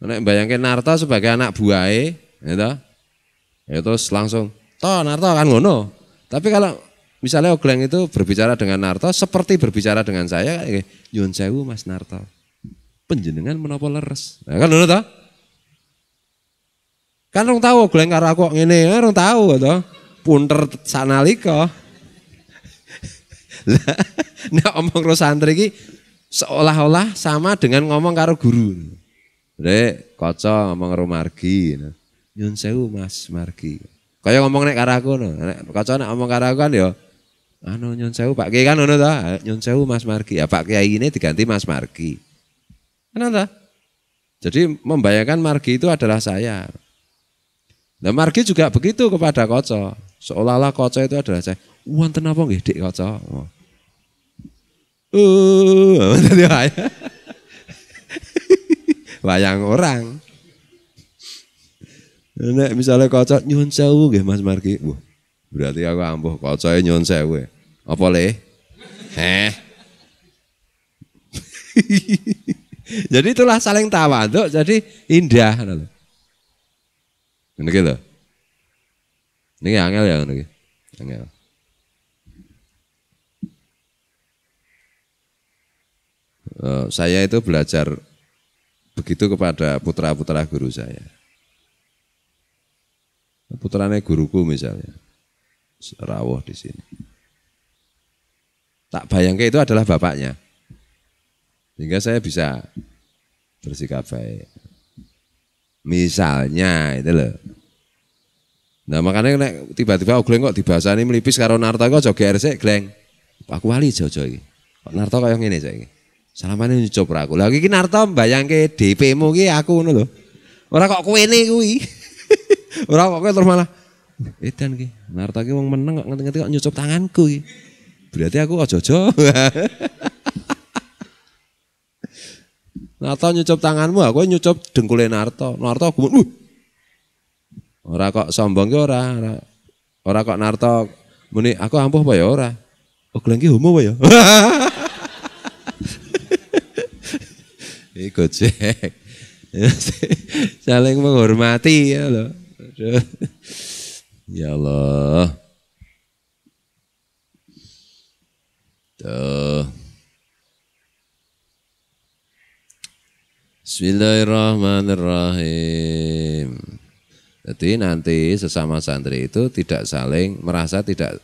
Nek bayangkan Narto sebagai anak buahe, ya terus langsung, toh Narto kan ngono. Tapi kalau misalnya Ogleng itu berbicara dengan Narto seperti berbicara dengan saya, nyuwun sewu Mas Narto, panjenengan menapa leres? Nah, kan ngono toh? Kan rong tahu Ogleng karo aku ngene, rong tahu toh. Punter sanalika. Lah nek omong karo santri iki seolah-olah sama dengan ngomong karo guru. Rek, kaca ngomong karo Margi. Nyun sewu Mas Margi. Kaya ngomong nek karo aku no. Nek kaca nek ngomong karo aku kan ya anu nyun sewu Pak Kiai kan ngono ta. Nyun sewu Mas Margi. Ya Pak Kiai ini diganti Mas Margi. Kan ta? Jadi membayangkan Margi itu adalah saya. Nah Margi juga begitu kepada Koco. Seolah-olah Koco itu adalah saya. Wonten apa nggih Dik Koco? Wayang orang. Nek misalnya Koco nyuwun sewu nggih Mas Margi. Wah, berarti aku ampuh Kocoe nyuwun sewu. Apa le? Jadi itulah saling tawaduk, jadi indah. Ini gitu. Ini angel ya ini. Angel. Saya itu belajar begitu kepada putra-putra guru saya. Putranya guruku misalnya. Rawuh di sini. Tak bayangkan itu adalah bapaknya. Sehingga saya bisa bersikap baik. Misalnya itu loh. Nah makanya tiba-tiba Ogleng kok dibahasani melipis karo Narto kok aja GR sik, Gleng. Aku wali jojo iki. Kok Narto kaya ngene saiki. Salamane nyucup ra aku. Lah iki Narto mbayangke DP-mu iki aku ngono lho. Ora kok kowe kuwi. Ora kok kowe terus malah edan iki. Narto iki wong meneng kok ngerti-ngerti kok nyucup tanganku iki. Berarti aku ojo-ojo. Narto nyucup tanganmu, aku nyucup dengkule Narto. Narto gumun. Ora kok sombong ki ora kok Narto muni aku ampuh apa ya ora. Ogleng ki homo apa ya? Iku cek. Saling menghormati ya loh. Ya Allah. Tuh. Bismillahirrahmanirrahim. Jadi nanti sesama santri itu tidak saling merasa tidak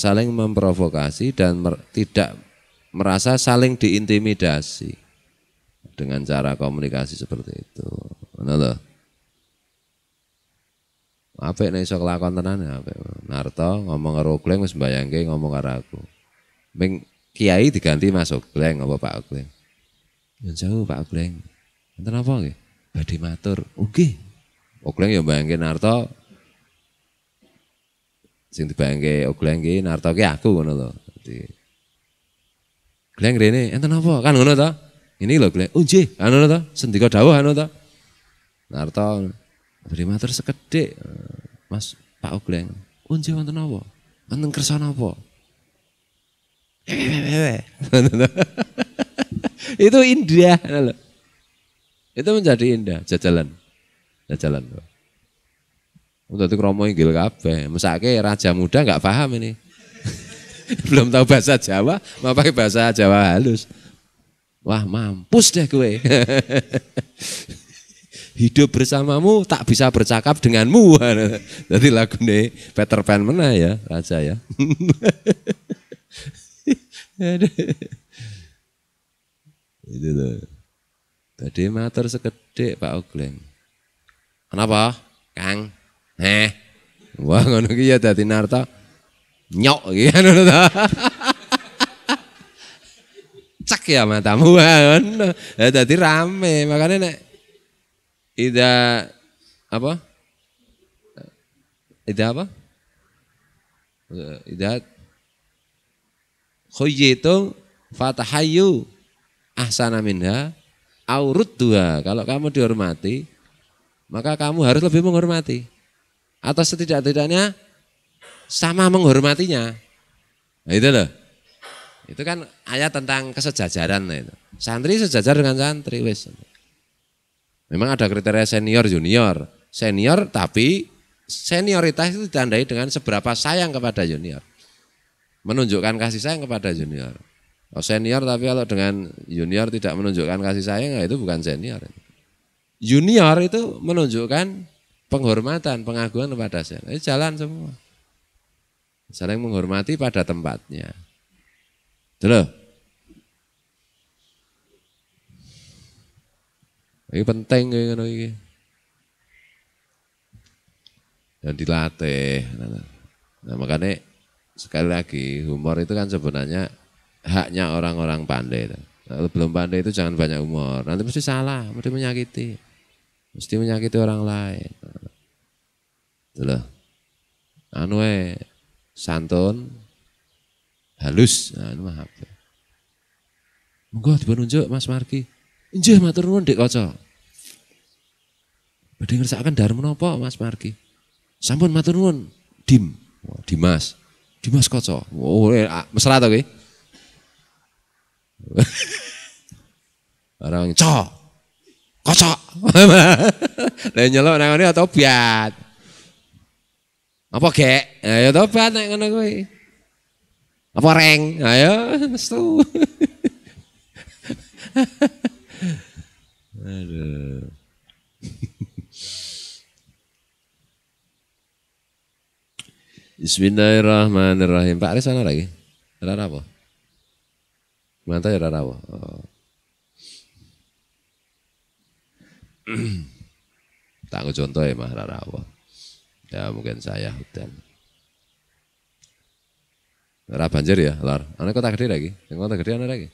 saling memprovokasi dan tidak merasa saling diintimidasi dengan cara komunikasi seperti itu. Mana loh? Apik nek iso kelakon tenan apik. Narto ngomong karo Ogleng wis mbayangke ngomong karo aku. Ming kiai diganti Mas Ogleng apa Pak Ogleng? Yen jauh Pak Ogleng. Enten apa nggih? Badhe matur. Nggih. Ogleng ya mbayangke Narto sing dibayangke Ogleng ki Narto ki aku ngono lho. Dadi Gleng rene enten apa? Kan ngono to? Ini lho Gleng. Oh nggih, anu to, sendika dawuh anu to. Narto beri matur sekedhik. Mas Pak Ogleng. Oh nggih wonten apa? Wonten kersa napa? Itu indah lho. Itu menjadi indah jajalan. Jajalan. Untuk kromo inggil kabeh. Mesake raja muda enggak paham ini. Belum tahu bahasa Jawa, mau pakai bahasa Jawa halus. Wah mampus deh gue. Hidup bersamamu tak bisa bercakap denganmu. Jadi lagune Peter Pan mana ya raja ya. Itu loh. Tadi matur sekedhik Pak Ogleng. Kenapa? Kang? Wah ngono ki ya dadi narta nyok iki ngono ta. Cek ya matamu ngono. Dadi rame, makanya nek ida apa? Ida khuyyitu fatahayyu ahsana minha aurudduha. Kalau kamu dihormati, maka kamu harus lebih menghormati. Atau setidak-tidaknya sama menghormatinya. Nah, itu loh. Itu kan ayat tentang kesejajaran itu. Santri sejajar dengan santri wis. Memang ada kriteria senior junior. Senior tapi senioritas itu ditandai dengan seberapa sayang kepada junior. Menunjukkan kasih sayang kepada junior. Kalau senior tapi kalau dengan junior tidak menunjukkan kasih sayang ya itu bukan senior. Junior itu menunjukkan penghormatan, pengagungan kepada senior. Itu jalan semua. Saling menghormati pada tempatnya. Tuh. Ini penting ini. Dan dilatih. Nah makanya sekali lagi humor itu kan sebenarnya haknya orang-orang pandai. Kalau belum pandai itu jangan banyak humor. Nanti mesti salah, mesti menyakiti. Mesti menyakiti orang lain. Tuh. Anu santun halus, nah ini maaf. Monggo dipununjuk Mas Margi. Nggih matur nuwun Dik Kaca. Badhe ngersakaken dharma napa Mas Margi? Sampun matur nuwun Dimas. Dimas Kaca. Oh, mesra to kuwi. Orang Kaca. Lah nyelok nang ngene tobat. Apa gek? Ayo tobat nek ngono kuwi. Apa reng? Ayo mestu. Aduh. Bismillahirrahmanirrahim. Pak Aris ana lagi? Ora apa? Mantap ya ora apa. Oh. Tak contoh ya Mas ora apa. Ya mungkin saya hutan. Ora banjir ya, Lor. Ana kota gede lagi. Yang kota gede ana lagi.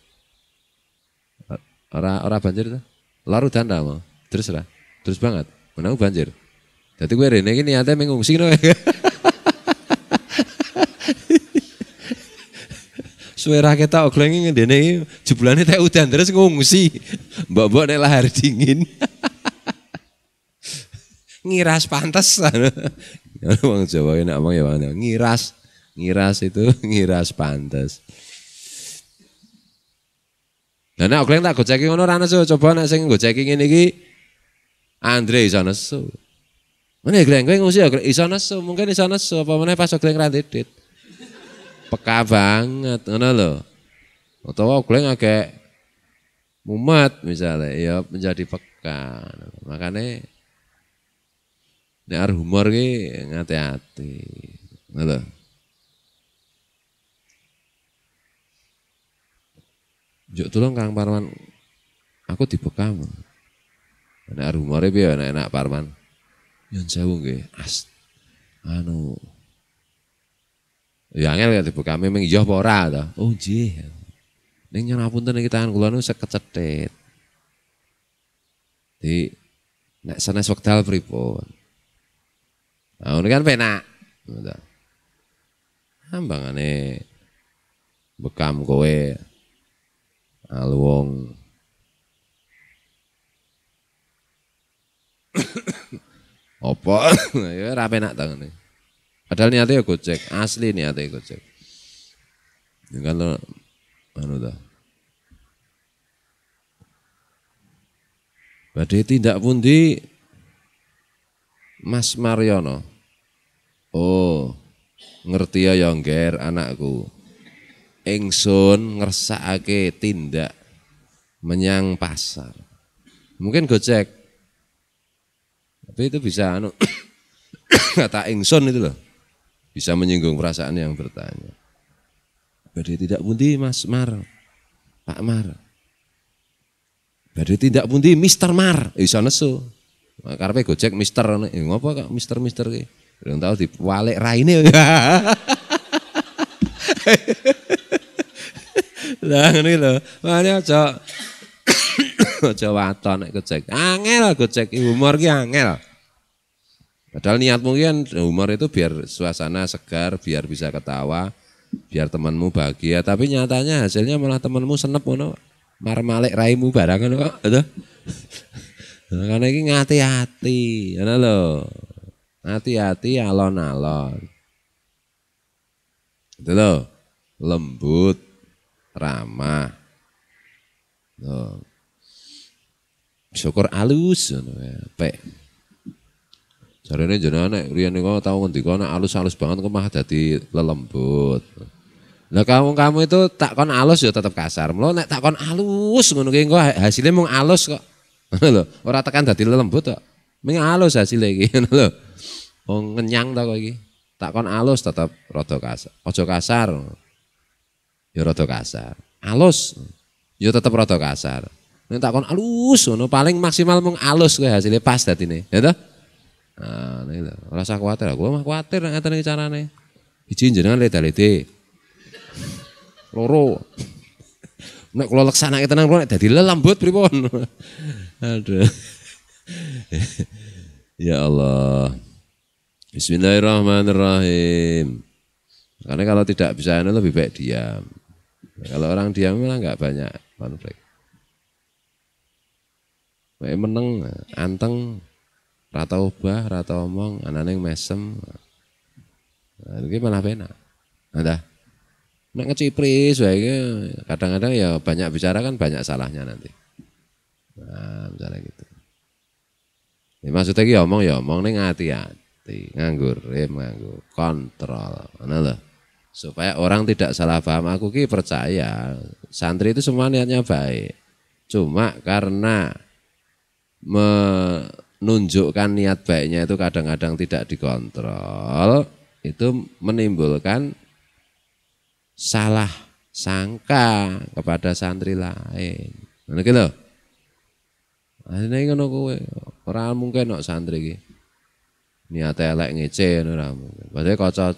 Ora banjir tuh. Lor udan ta mau. Terus lah. Terus banget. Menang banjir. Dadi kowe rene iki niate mengungsi no. Suara kita Ogleng ngene iki jebulane teh udan terus ngungsi. Mbok-mbok nek lahar dingin. Ngiras pantes. Wong Jawa enak omong ya ngiras. Ngiras itu ngiras pantes. Lah nek Ogleng tak gojeki ngono ra nesu, coba nek sing gojeki ngene iki Andre iso nesu. Ngene Gleng kowe ngungsi iso nesu, mungkin iso nesu apa meneh pas Ogleng ra ndedit. Peka banget ngono lho. Utawa Ogleng agak mumet misalnya ya menjadi peka. Makanya nek arep humor ki ngati-ati. Ngono lho. Juk tolong Kang Parman, aku dibekam. Nek rumore piye enak Parman? Yen sewu nggih, anu. Ya angel dibekame ming iya apa ora to? Oh nggih. Ning nyapunten iki tangan kula nu sekecetit. Di nek sanes wekdal pripun? Nah, ini kan penak. Ambangane bekam kowe. Alwong Apa? Ya ora penak ta ngene. Padahal niatnya ya Gojek, asli niatnya Gojek. Ya kalau anu ta. Badhe tindak pundi Mas Mariono? Oh, ngerti ya ngger anakku. Ingsun ngersakake tindak menyang pasar. Mungkin Gojek. Tapi itu bisa anu kata ingsun itu loh. Bisa menyinggung perasaan yang bertanya. Badhe tidak pundi Mas Mar. Pak Mar. Badhe tidak pundi Mister Mar. Iso nesu. Karepe Gojek Mister ngopo kok Mister ki? Durung tau diwalik raine. Lah ngene lho. Mane aja aja waton nek Gojek. Angel Gojek humor ki angel. Padahal niatmu kan humor itu biar suasana segar, biar bisa ketawa, biar temanmu bahagia. Tapi nyatanya hasilnya malah temanmu senep ngono. Marmalik raimu barangan kok. Karena ini ngati-hati, ngono lho. Hati-hati alon-alon. Itu lho, lembut, ramah. Loh. Syukur alus ngono ya, pek. Jarene jenengan nek riyen niku tau ngendika nek alus-alus banget kok mah dadi lelembut. Lah kamu itu tak kon alus ya tetep kasar. Mula nek tak kon alus ngono ki engko hasilnya mung alus kok. Ngono lho, ora tekan dadi lelembut kok. Mung alus hasilnya iki ngono lho. Wong ngenyang ta kok iki. Tak kon alus tetep rada kasar. Aja kasar. Ya rada kasar. Alus ya tetep rada kasar. Nek tak kon alus ngono paling maksimal mung alus kowe hasilnya pas dadine. Ya toh? Nah, ini lho, ora usah kuwatir, aku mah kuwatir nek ngeten iki carane. Iji jenengan leda-lede. Loro. Nek kula leksanake tenan kula nek dadi lelembut pripun. Aduh. Ya Allah. Bismillahirrahmanirrahim. Karena kalau tidak bisa lebih baik diam. Kalau orang diam malah enggak banyak konflik. Kayak meneng, anteng. Rata ubah, rata omong, anane mesem. Nah, ini malah penak. Nah, nek ngecipris wae kadang-kadang ya banyak bicara kan banyak salahnya nanti. Nah, misalnya gitu. Ya, maksudnya ki ya omong ning hati-hati, nganggur rem, nganggur kontrol. Ngono lho. Supaya orang tidak salah paham, aku ki percaya santri itu semua niatnya baik. Cuma karena menunjukkan niat baiknya itu kadang-kadang tidak dikontrol, itu menimbulkan salah sangka kepada santri lain. Ngono ki lho. Asline ngono kowe, ora mungkin kok santri iki. Niate elek ngece ngono ora mungkin. Padahal kaca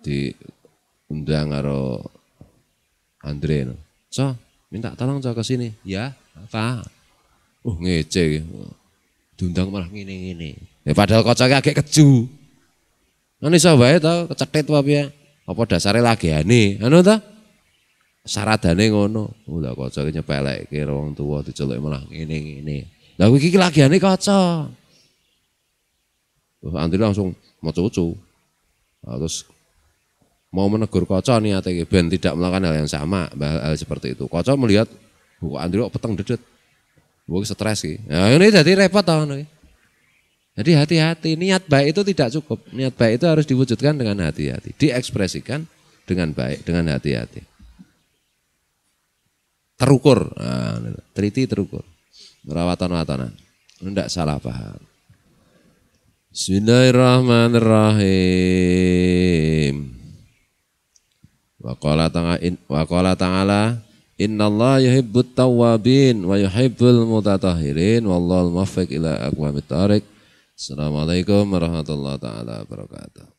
diundang karo Andre no. So, minta tolong ke sini. Ya, apa? Ngece. Diundang malah ngene-ngene. Ya padahal kocake agak keju. Ngono iso wae to, kecetit apa piye? Apa dasare lagiane? Anu ta? Saradane ngono. Lah kocake nyepelekke wong tuwa diceluk malah ngene-ngene. Lah iki lagiane kaca. Terus Andri langsung mecucu. Terus mau menegur kaca niate iki ben tidak melakukan hal yang sama, hal seperti itu. Kaca melihat Andri kok peteng dedet. Gue stres sih. Nah, ini jadi repot tau nih. Jadi hati-hati. Niat baik itu tidak cukup. Niat baik itu harus diwujudkan dengan hati-hati. Diekspresikan dengan baik, dengan hati-hati. Terukur. Nah, teliti terukur. Merawatan-watanan. Tidak salah paham. Bismillahirrahmanirrahim. Wa qala ta'ala Innallaha yuhibbut tawwabin wa yuhibbul mutatahhirin wallahul muwaffiq ila aqwamit thoriq. Assalamualaikum warahmatullahi taala wabarakatuh.